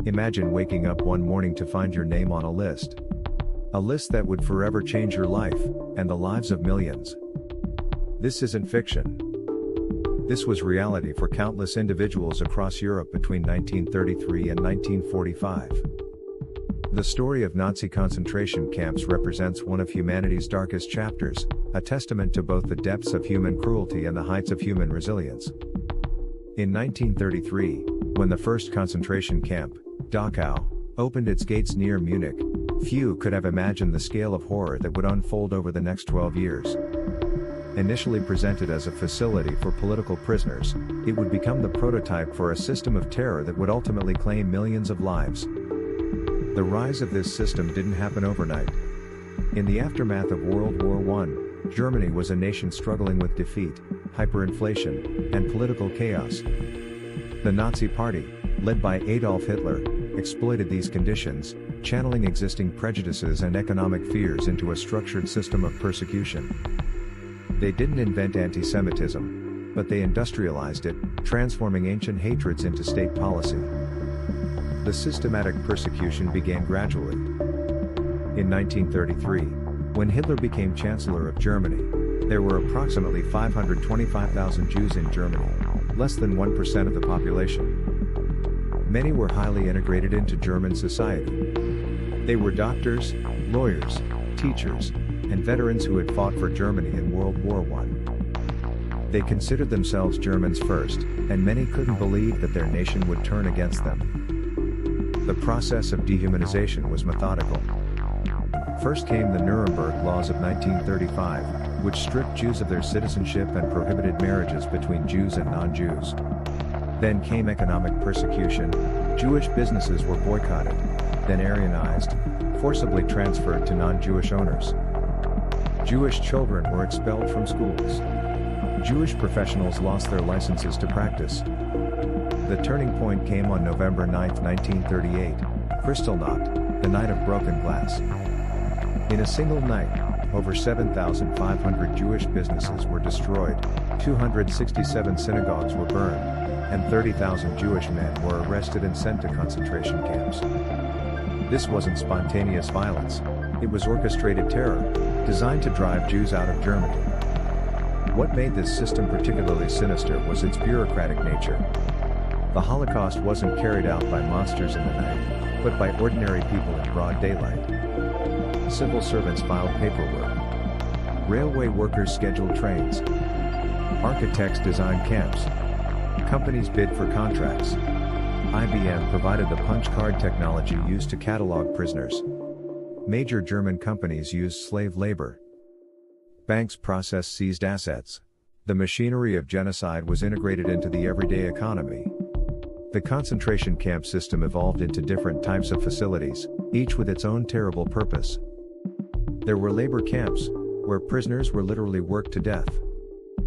Imagine waking up one morning to find your name on a list. A list that would forever change your life, and the lives of millions. This isn't fiction. This was reality for countless individuals across Europe between 1933 and 1945. The story of Nazi concentration camps represents one of humanity's darkest chapters, a testament to both the depths of human cruelty and the heights of human resilience. In 1933, when the first concentration camp, Dachau, opened its gates near Munich, few could have imagined the scale of horror that would unfold over the next 12 years. Initially presented as a facility for political prisoners, it would become the prototype for a system of terror that would ultimately claim millions of lives. The rise of this system didn't happen overnight. In the aftermath of World War I, Germany was a nation struggling with defeat, hyperinflation, and political chaos. The Nazi Party, led by Adolf Hitler, exploited these conditions, channeling existing prejudices and economic fears into a structured system of persecution. They didn't invent anti-Semitism, but they industrialized it, transforming ancient hatreds into state policy. The systematic persecution began gradually. In 1933, when Hitler became Chancellor of Germany, there were approximately 525,000 Jews in Germany, less than 1% of the population. Many were highly integrated into German society. They were doctors, lawyers, teachers, and veterans who had fought for Germany in World War I. They considered themselves Germans first, and many couldn't believe that their nation would turn against them. The process of dehumanization was methodical. First came the Nuremberg Laws of 1935, which stripped Jews of their citizenship and prohibited marriages between Jews and non-Jews. Then came economic persecution. Jewish businesses were boycotted, then Aryanized, forcibly transferred to non-Jewish owners. Jewish children were expelled from schools. Jewish professionals lost their licenses to practice. The turning point came on November 9, 1938, Kristallnacht, the night of broken glass. In a single night, over 7,500 Jewish businesses were destroyed, 267 synagogues were burned, and 30,000 Jewish men were arrested and sent to concentration camps. This wasn't spontaneous violence, it was orchestrated terror, designed to drive Jews out of Germany. What made this system particularly sinister was its bureaucratic nature. The Holocaust wasn't carried out by monsters in the night, but by ordinary people in broad daylight. Civil servants filed paperwork. Railway workers scheduled trains. Architects designed camps. Companies bid for contracts. IBM provided the punch card technology used to catalog prisoners. Major German companies used slave labor. Banks processed seized assets. The machinery of genocide was integrated into the everyday economy. The concentration camp system evolved into different types of facilities, each with its own terrible purpose. There were labor camps, where prisoners were literally worked to death.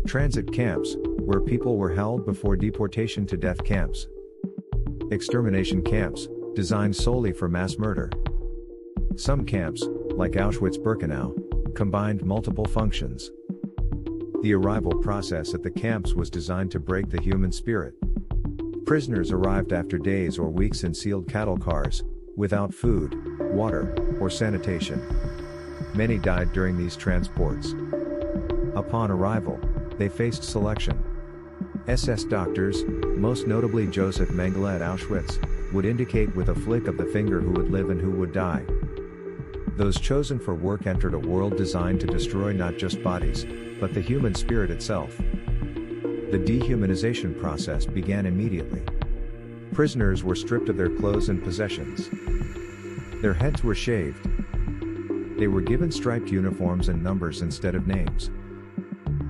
Transit camps, where people were held before deportation to death camps. Extermination camps, designed solely for mass murder. Some camps, like Auschwitz-Birkenau, combined multiple functions. The arrival process at the camps was designed to break the human spirit. Prisoners arrived after days or weeks in sealed cattle cars, without food, water, or sanitation. Many died during these transports. Upon arrival, they faced selection. SS doctors, most notably Joseph Mengele at Auschwitz, would indicate with a flick of the finger who would live and who would die. Those chosen for work entered a world designed to destroy not just bodies, but the human spirit itself. The dehumanization process began immediately. Prisoners were stripped of their clothes and possessions. Their heads were shaved. They were given striped uniforms and numbers instead of names.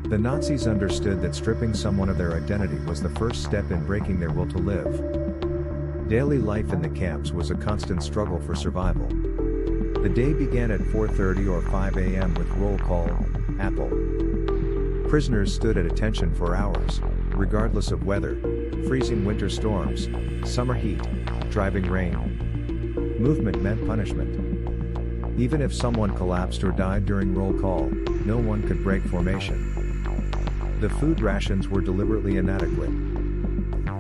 The Nazis understood that stripping someone of their identity was the first step in breaking their will to live. Daily life in the camps was a constant struggle for survival. The day began at 4:30 or 5 a.m. with roll call, Apple. Prisoners stood at attention for hours, regardless of weather, freezing winter storms, summer heat, driving rain. Movement meant punishment. Even if someone collapsed or died during roll call, no one could break formation. The food rations were deliberately inadequate.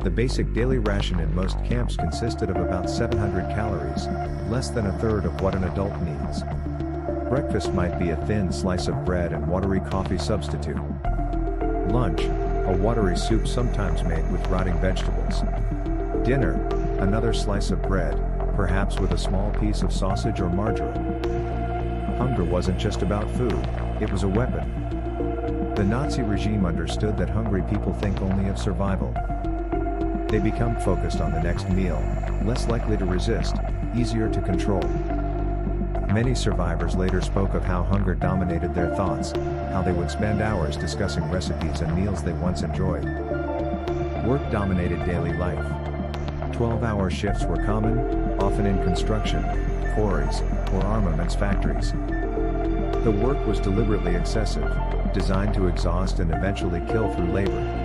The basic daily ration in most camps consisted of about 700 calories, less than a third of what an adult needs. Breakfast might be a thin slice of bread and watery coffee substitute. Lunch, a watery soup sometimes made with rotting vegetables. Dinner, another slice of bread, perhaps with a small piece of sausage or margarine. Hunger wasn't just about food, it was a weapon. The Nazi regime understood that hungry people think only of survival. They become focused on the next meal, less likely to resist, easier to control. Many survivors later spoke of how hunger dominated their thoughts, how they would spend hours discussing recipes and meals they once enjoyed. Work dominated daily life. 12-hour shifts were common, often in construction, quarries, or armaments factories. The work was deliberately excessive, designed to exhaust and eventually kill through labor.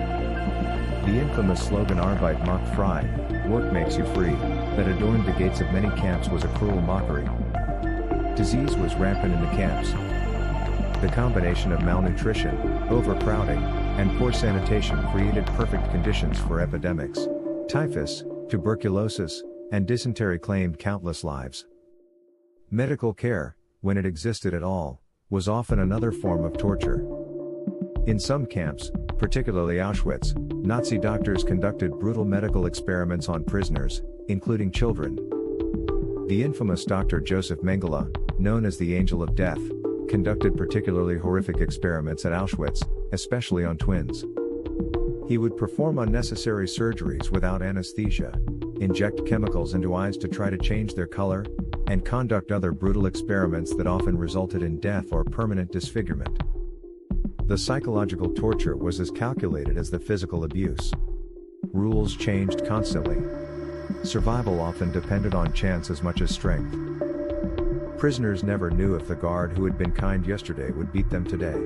The infamous slogan Arbeit macht frei, work makes you free, that adorned the gates of many camps was a cruel mockery. Disease was rampant in the camps. The combination of malnutrition, overcrowding, and poor sanitation created perfect conditions for epidemics. Typhus, tuberculosis, and dysentery claimed countless lives. Medical care, when it existed at all, was often another form of torture. In some camps, particularly Auschwitz, Nazi doctors conducted brutal medical experiments on prisoners, including children. The infamous Dr. Joseph Mengele, known as the Angel of Death, conducted particularly horrific experiments at Auschwitz, especially on twins. He would perform unnecessary surgeries without anesthesia, inject chemicals into eyes to try to change their color, and conduct other brutal experiments that often resulted in death or permanent disfigurement. The psychological torture was as calculated as the physical abuse. Rules changed constantly. Survival often depended on chance as much as strength. Prisoners never knew if the guard who had been kind yesterday would beat them today.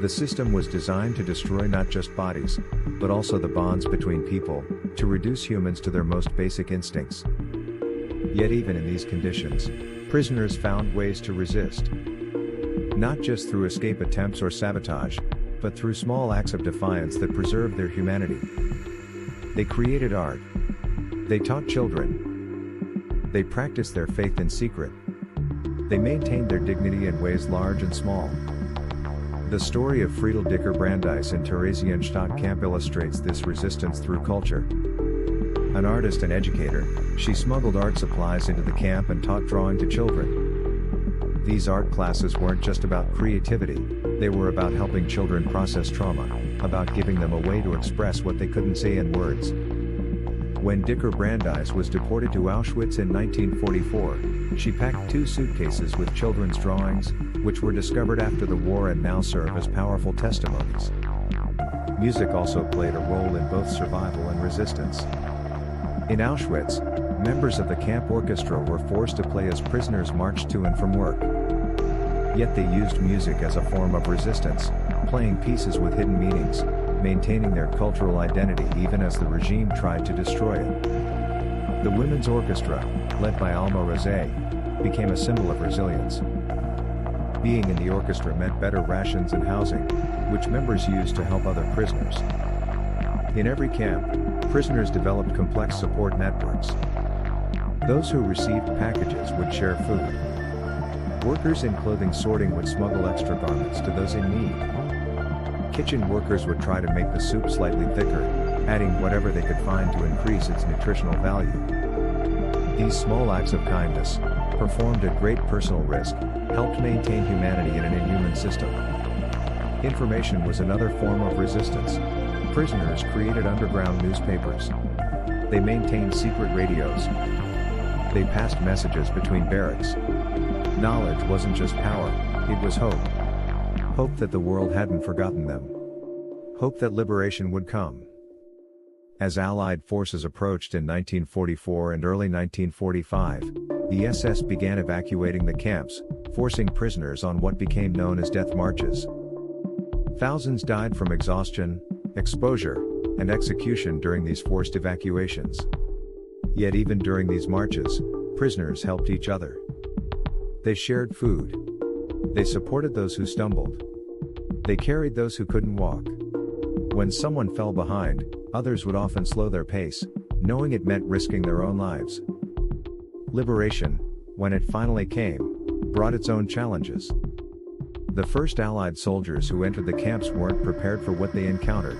The system was designed to destroy not just bodies, but also the bonds between people, to reduce humans to their most basic instincts. Yet even in these conditions, prisoners found ways to resist. Not just through escape attempts or sabotage, but through small acts of defiance that preserved their humanity. They created art. They taught children. They practiced their faith in secret. They maintained their dignity in ways large and small. The story of Friedel Dicker Brandeis in Theresienstadt camp illustrates this resistance through culture. An artist and educator, she smuggled art supplies into the camp and taught drawing to children. These art classes weren't just about creativity, they were about helping children process trauma, about giving them a way to express what they couldn't say in words. When Dicker Brandeis was deported to Auschwitz in 1944, she packed 2 suitcases with children's drawings, which were discovered after the war and now serve as powerful testimonies. Music also played a role in both survival and resistance. In Auschwitz, members of the camp orchestra were forced to play as prisoners marched to and from work. Yet they used music as a form of resistance, playing pieces with hidden meanings, maintaining their cultural identity even as the regime tried to destroy it. The women's orchestra, led by Alma Rosé, became a symbol of resilience. Being in the orchestra meant better rations and housing, which members used to help other prisoners. In every camp, prisoners developed complex support networks. Those who received packages would share food. Workers in clothing sorting would smuggle extra garments to those in need. Kitchen workers would try to make the soup slightly thicker, adding whatever they could find to increase its nutritional value. These small acts of kindness, performed at great personal risk, helped maintain humanity in an inhuman system. Information was another form of resistance. Prisoners created underground newspapers. They maintained secret radios. They passed messages between barracks. Knowledge wasn't just power, it was hope. Hope that the world hadn't forgotten them. Hope that liberation would come. As Allied forces approached in 1944 and early 1945, the SS began evacuating the camps, forcing prisoners on what became known as death marches. Thousands died from exhaustion, exposure, and execution during these forced evacuations. Yet even during these marches, prisoners helped each other. They shared food. They supported those who stumbled. They carried those who couldn't walk. When someone fell behind, others would often slow their pace, knowing it meant risking their own lives. Liberation, when it finally came, brought its own challenges. The first Allied soldiers who entered the camps weren't prepared for what they encountered.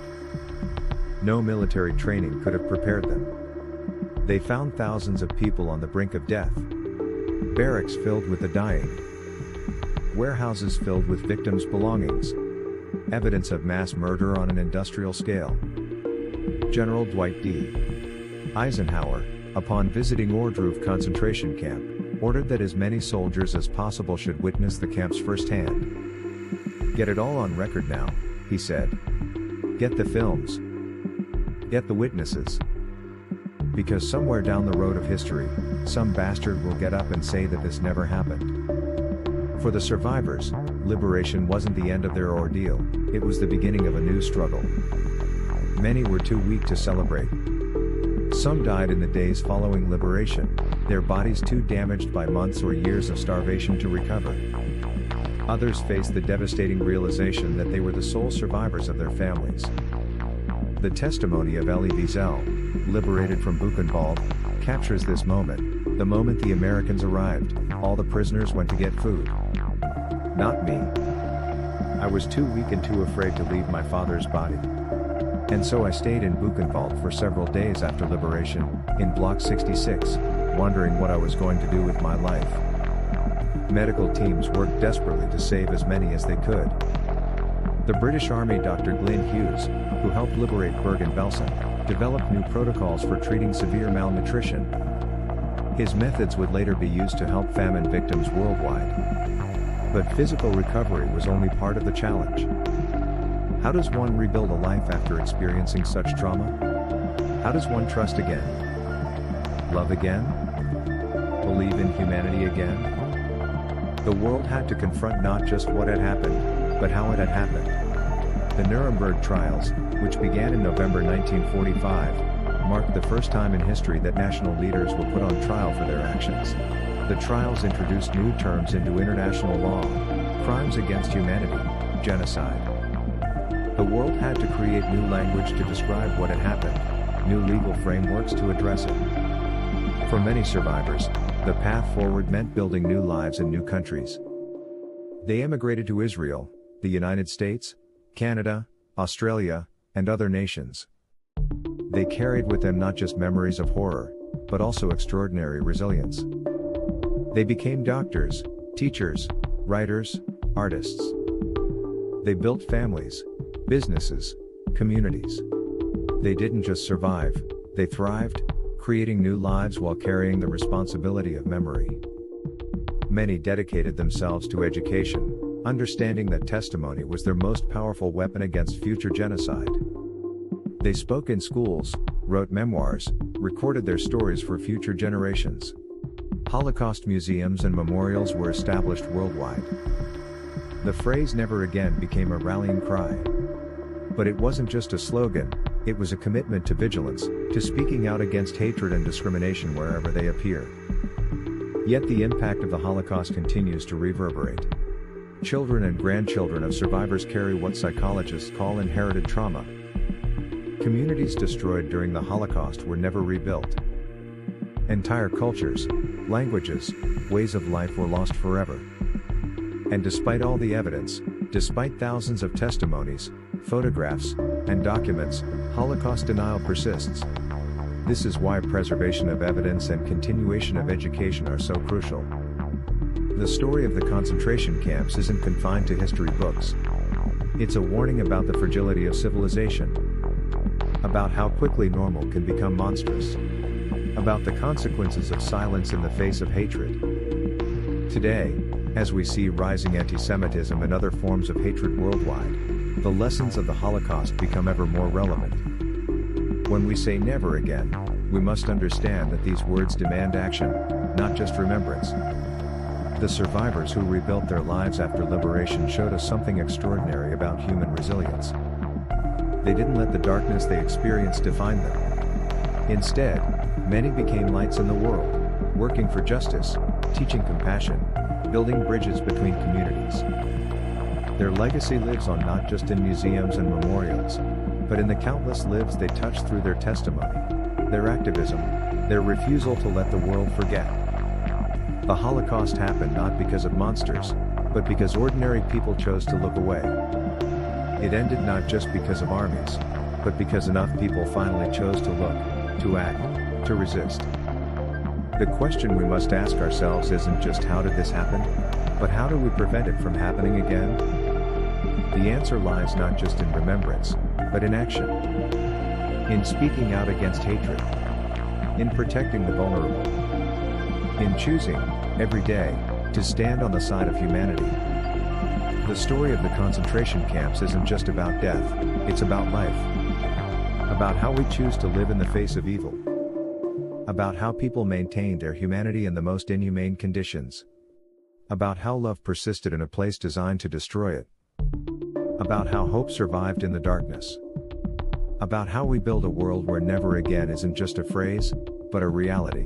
No military training could have prepared them. They found thousands of people on the brink of death. Barracks filled with the dying. Warehouses filled with victims' belongings. Evidence of mass murder on an industrial scale. General Dwight D. Eisenhower, upon visiting Ohrdruf concentration camp, ordered that as many soldiers as possible should witness the camps firsthand. "Get it all on record now," he said. "Get the films. Get the witnesses. Because somewhere down the road of history, some bastard will get up and say that this never happened." For the survivors, liberation wasn't the end of their ordeal, it was the beginning of a new struggle. Many were too weak to celebrate. Some died in the days following liberation, their bodies too damaged by months or years of starvation to recover. Others faced the devastating realization that they were the sole survivors of their families. The testimony of Elie Wiesel, liberated from Buchenwald, captures this moment. The moment the Americans arrived, all the prisoners went to get food. Not me. I was too weak and too afraid to leave my father's body. And so I stayed in Buchenwald for several days after liberation, in Block 66, wondering what I was going to do with my life. Medical teams worked desperately to save as many as they could. The British Army Dr. Glyn Hughes, who helped liberate Bergen-Belsen, developed new protocols for treating severe malnutrition. His methods would later be used to help famine victims worldwide. But physical recovery was only part of the challenge. How does one rebuild a life after experiencing such trauma? How does one trust again? Love again? Believe in humanity again? The world had to confront not just what had happened, but how it had happened. The Nuremberg trials, which began in November 1945, marked the first time in history that national leaders were put on trial for their actions. The trials introduced new terms into international law: crimes against humanity, genocide. The world had to create new language to describe what had happened, new legal frameworks to address it. For many survivors, the path forward meant building new lives in new countries. They emigrated to Israel, the United States, Canada, Australia, and other nations. They carried with them not just memories of horror, but also extraordinary resilience. They became doctors, teachers, writers, artists. They built families, businesses, communities. They didn't just survive, they thrived, creating new lives while carrying the responsibility of memory. Many dedicated themselves to education, understanding that testimony was their most powerful weapon against future genocide. They spoke in schools, wrote memoirs, recorded their stories for future generations. Holocaust museums and memorials were established worldwide. The phrase "never again" became a rallying cry. But it wasn't just a slogan, it was a commitment to vigilance, to speaking out against hatred and discrimination wherever they appear. Yet the impact of the Holocaust continues to reverberate. Children and grandchildren of survivors carry what psychologists call inherited trauma. Communities destroyed during the Holocaust were never rebuilt. Entire cultures, languages, ways of life were lost forever. And despite all the evidence, despite thousands of testimonies, photographs, and documents, Holocaust denial persists. This is why preservation of evidence and continuation of education are so crucial. The story of the concentration camps isn't confined to history books. It's a warning about the fragility of civilization. About how quickly normal can become monstrous. About the consequences of silence in the face of hatred. Today, as we see rising anti-Semitism and other forms of hatred worldwide, the lessons of the Holocaust become ever more relevant. When we say never again, we must understand that these words demand action, not just remembrance. The survivors who rebuilt their lives after liberation showed us something extraordinary about human resilience. They didn't let the darkness they experienced define them. Instead, many became lights in the world, working for justice, teaching compassion, building bridges between communities. Their legacy lives on not just in museums and memorials, but in the countless lives they touched through their testimony, their activism, their refusal to let the world forget. The Holocaust happened not because of monsters, but because ordinary people chose to look away. It ended not just because of armies, but because enough people finally chose to look, to act, to resist. The question we must ask ourselves isn't just how did this happen, but how do we prevent it from happening again? The answer lies not just in remembrance, but in action. In speaking out against hatred. In protecting the vulnerable. In choosing, every day, to stand on the side of humanity. The story of the concentration camps isn't just about death, it's about life. About how we choose to live in the face of evil. About how people maintained their humanity in the most inhumane conditions. About how love persisted in a place designed to destroy it. About how hope survived in the darkness. About how we build a world where never again isn't just a phrase, but a reality.